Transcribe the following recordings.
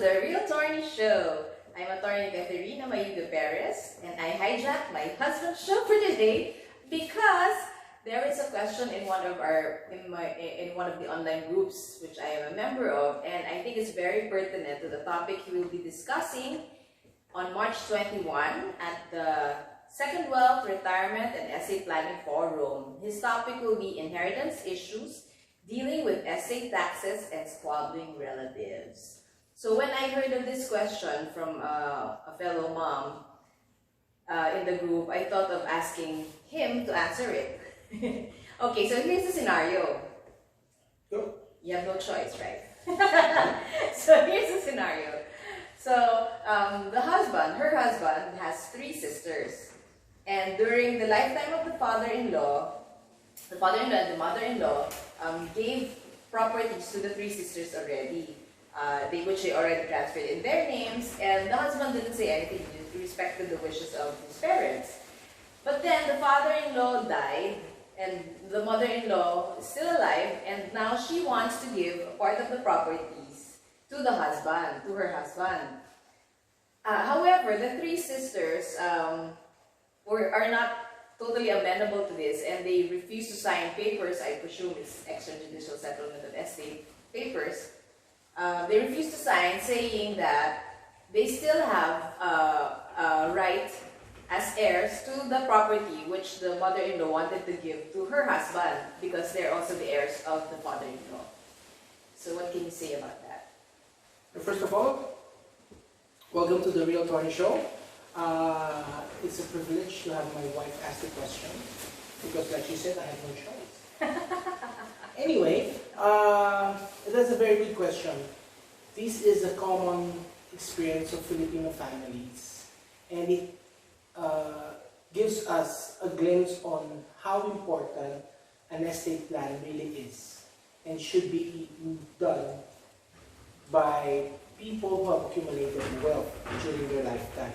the Real Attorney Show. I'm Attorney Mayuga-Perez, and I hijacked my husband's show for today because there is a question in one of the online groups which I am a member of, and I think it's very pertinent to the topic he will be discussing on March 21 at the Second Wealth, Retirement and Estate Planning Forum. His topic will be inheritance issues, dealing with estate taxes and squabbling relatives. So when I heard of this question from a fellow mom in the group, I thought of asking him to answer it. Okay, so here's the scenario. Go. You have no choice, right? So here's the scenario. So her husband has 3 sisters. And during the lifetime of the father-in-law and the mother-in-law gave properties to the 3 sisters already, which they already transferred in their names, and the husband didn't say anything. He respected the wishes of his parents. But then the father-in-law died, and the mother-in-law is still alive, and now she wants to give a part of the properties to her husband. However, the 3 sisters are not totally amenable to this, and they refuse to sign papers. I presume it's extrajudicial settlement of estate papers. They refuse to sign, saying that they still have a right as heirs to the property which the mother-in-law wanted to give to her husband, because they're also the heirs of the father-in-law. So what can you say about that? First of all, welcome to the Real Attorney Show. It's a privilege to have my wife ask the question, because like she said, I have no choice. Anyway, that's a very good question. This is a common experience of Filipino families, and it gives us a glimpse on how important an estate plan really is and should be done by people who have accumulated wealth during their lifetime.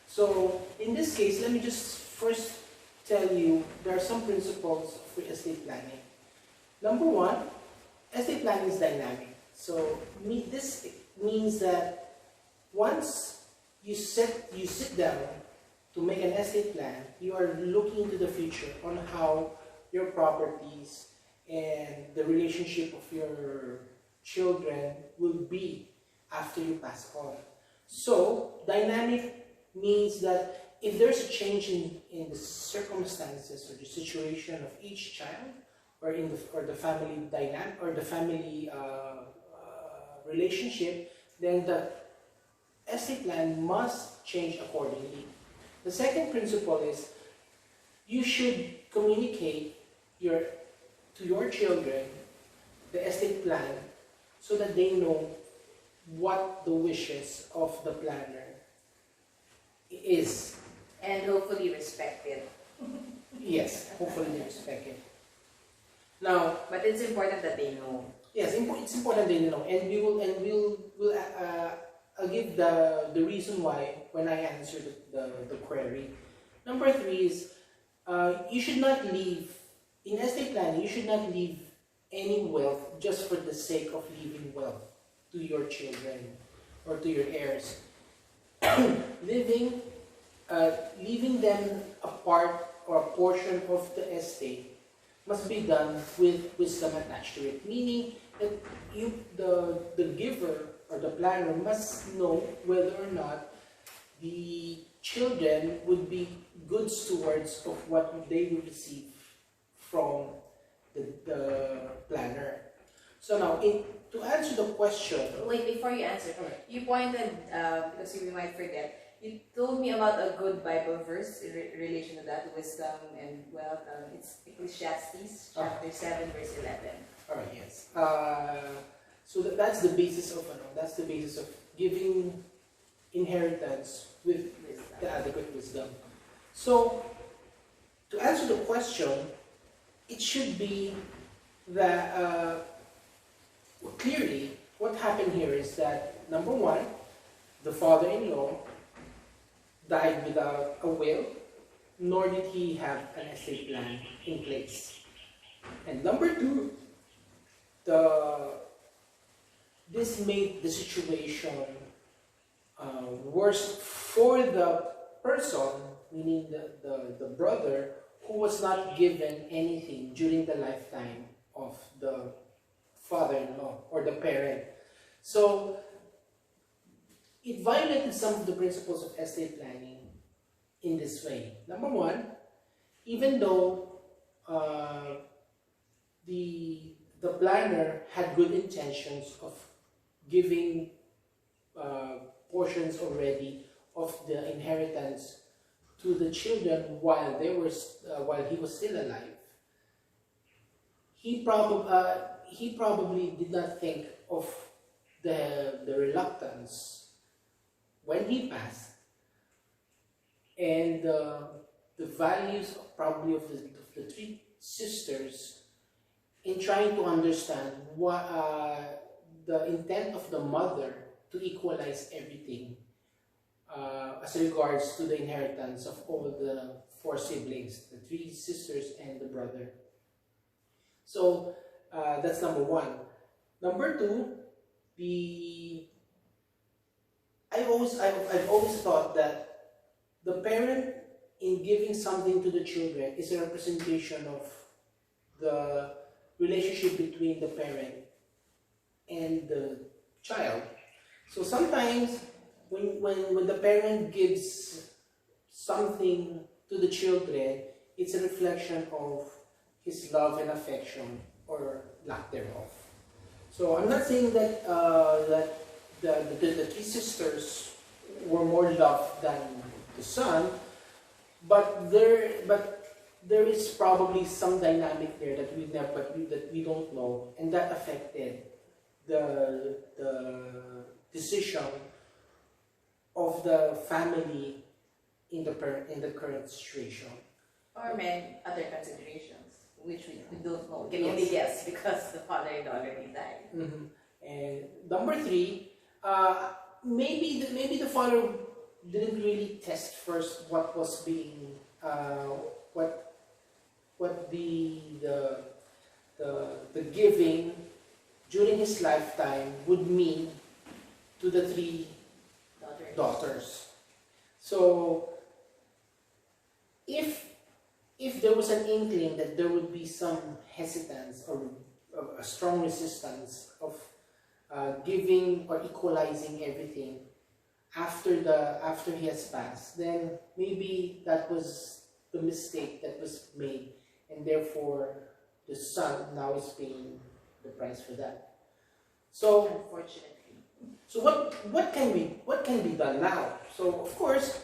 So in this case, let me just first tell you there are some principles for estate planning. Number 1, estate planning is dynamic. So this means that once you sit down to make an estate plan, you are looking into the future on how your properties and the relationship of your children will be after you pass on. So dynamic means that if there's a change in the circumstances or the situation of each child, or the family dynamic or the family relationship, then the estate plan must change accordingly. The second principle is you should communicate to your children the estate plan so that they know what the wishes of the planner is. And hopefully respect it. Yes, hopefully they respect it. Now, but it's important that they know. Yes, it's important they know, and we'll give the reason why when I answer the query. Number 3 is you should not leave in estate planning. You should not leave any wealth just for the sake of leaving wealth to your children or to your heirs. Leaving them a part or a portion of the estate must be done with wisdom attached to it, meaning that the giver or the planner must know whether or not the children would be good stewards of what they will receive from the planner. So now, to answer the question... Wait, before you answer, okay. You pointed, because you might forget, you told me about a good Bible verse in relation to that, wisdom and wealth. It's Ecclesiastes chapter 7, verse 11. Alright, yes. So that's the basis of giving inheritance with the adequate wisdom. So to answer the question, it should be that clearly what happened here is that number 1, the father-in-law died without a will, nor did he have an estate plan in place. And number 2, this made the situation worse for the person, meaning the brother, who was not given anything during the lifetime of the father-in-law or the parent. So it violated some of the principles of estate planning in this way. Number one, even though the planner had good intentions of giving portions already of the inheritance to the children while he was still alive, he probably did not think of the reluctance when he passed, and the values probably of the three sisters in trying to understand what the intent of the mother to equalize everything as regards to the inheritance of all the four siblings, the three sisters and the brother. So that's number one. Number two, I've always thought that the parent, in giving something to the children, is a representation of the relationship between the parent and the child. So sometimes when the parent gives something to the children, it's a reflection of his love and affection, or lack thereof. So I'm not saying that the three sisters were more loved than the son, but there is probably some dynamic there that we don't know, and that affected the decision of the family in the current situation. Or other considerations, which we don't know. We can only guess because the father-in-law already died. Mm-hmm. And number three, maybe the father didn't really test first what was being what the giving during his lifetime would mean to the three daughters. So if there was an inkling that there would be some hesitance or a strong resistance of giving or equalizing everything after he has passed, then maybe that was the mistake that was made, and therefore the son now is paying the price for that. So unfortunately. So what can be done now? So of course,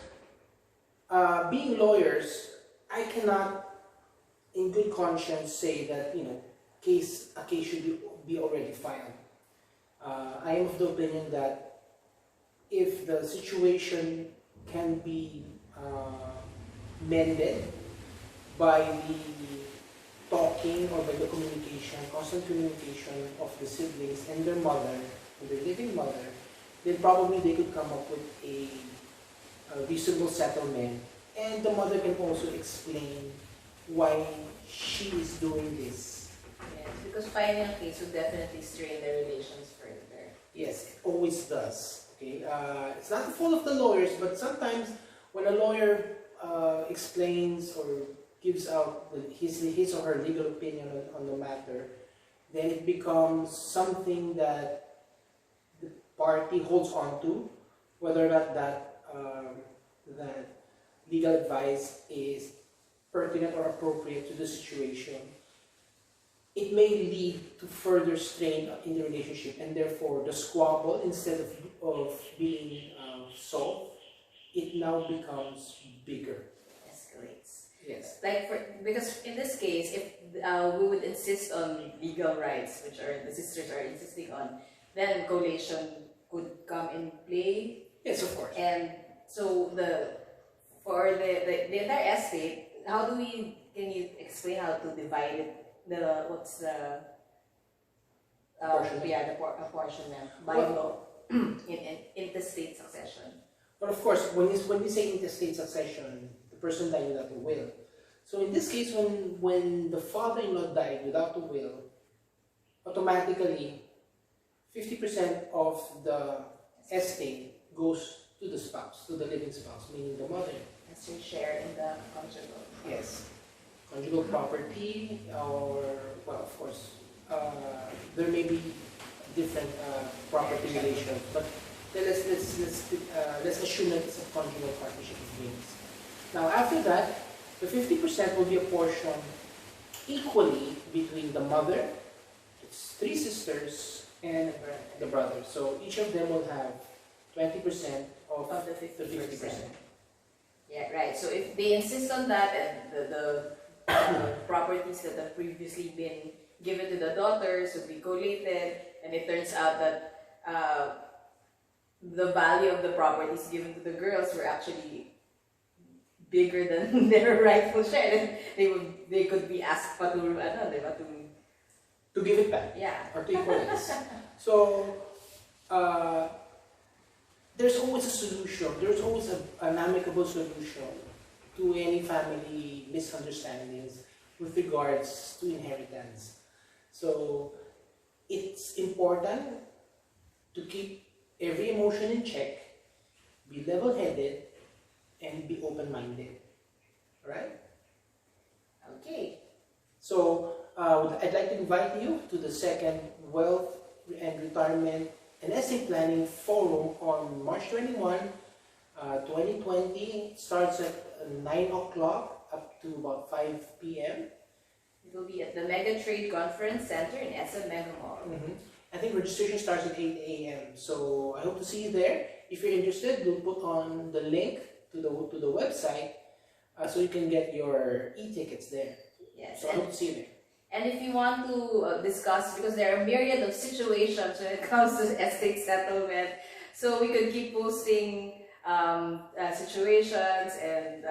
being lawyers, I cannot, in good conscience, say that a case should be already filed. I am of the opinion that if the situation can be mended by the talking or by the constant communication of the siblings and their mother, and their living mother, then probably they could come up with a reasonable settlement, and the mother can also explain why she is doing this. Yes, because filing a case would definitely strain their relations further. Yes, it always does. Okay, it's not the fault of the lawyers, but sometimes when a lawyer explains or gives out his or her legal opinion on the matter, then it becomes something that the party holds on to, whether or not that legal advice is pertinent or appropriate to the situation. It may lead to further strain in the relationship, and therefore the squabble, instead of being solved, it now becomes bigger. Escalates. Yes. Because in this case, if we would insist on legal rights, which the sisters are insisting on, then collation could come in play. Yes, of course. And so for the entire estate, can you explain how to divide it? What's the apportionment by law in intestate succession? But of course, when we say intestate succession, the person died without a will. So in this case, when the father-in-law died without a will, automatically 50% of the estate goes to the spouse, to the living spouse, meaning the mother. As your share in the conjugal. Yes. Conjugal property, or, well, of course, there may be different property relations, but let's assume that it's a conjugal partnership of means. Now, after that, the 50% will be apportioned equally between the mother, its 3 sisters, and the brother. So each of them will have 20% of Of the the 50%. 50%. Yeah, right. So if they insist on that, and the properties that have previously been given to the daughters would be collated, and it turns out that the value of the properties given to the girls were actually bigger than their rightful share, then they could be asked pa To give it back, yeah. or to equalize. So, there's always a solution, there's always an amicable solution to any family misunderstandings with regards to inheritance. So, it's important to keep every emotion in check, be level-headed, and be open-minded. Alright? Okay. So, I'd like to invite you to the second Wealth and Retirement and Estate Planning Forum on March 21, 2020. It starts at 9 o'clock up to about 5 p.m. It will be at the Mega Trade Conference Center in SM Megamall. I think registration starts at 8 a.m. So I hope to see you there. If you're interested, we'll put on the link to the website so you can get your e-tickets there. Yes. So I hope to see you there. And if you want to discuss, because there are a myriad of situations when it comes to estate settlement, so we could keep posting situations and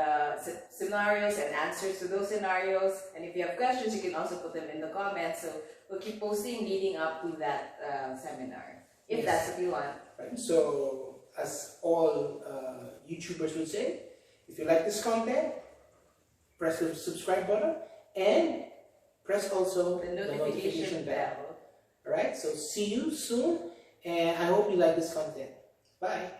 scenarios and answers to those scenarios. And if you have questions, you can also put them in the comments. So we'll keep posting leading up to that seminar, if that's what you want. Right. So, as all YouTubers would say, if you like this content, press the subscribe button and press also The notification bell. Alright, so see you soon, and I hope you like this content. Bye.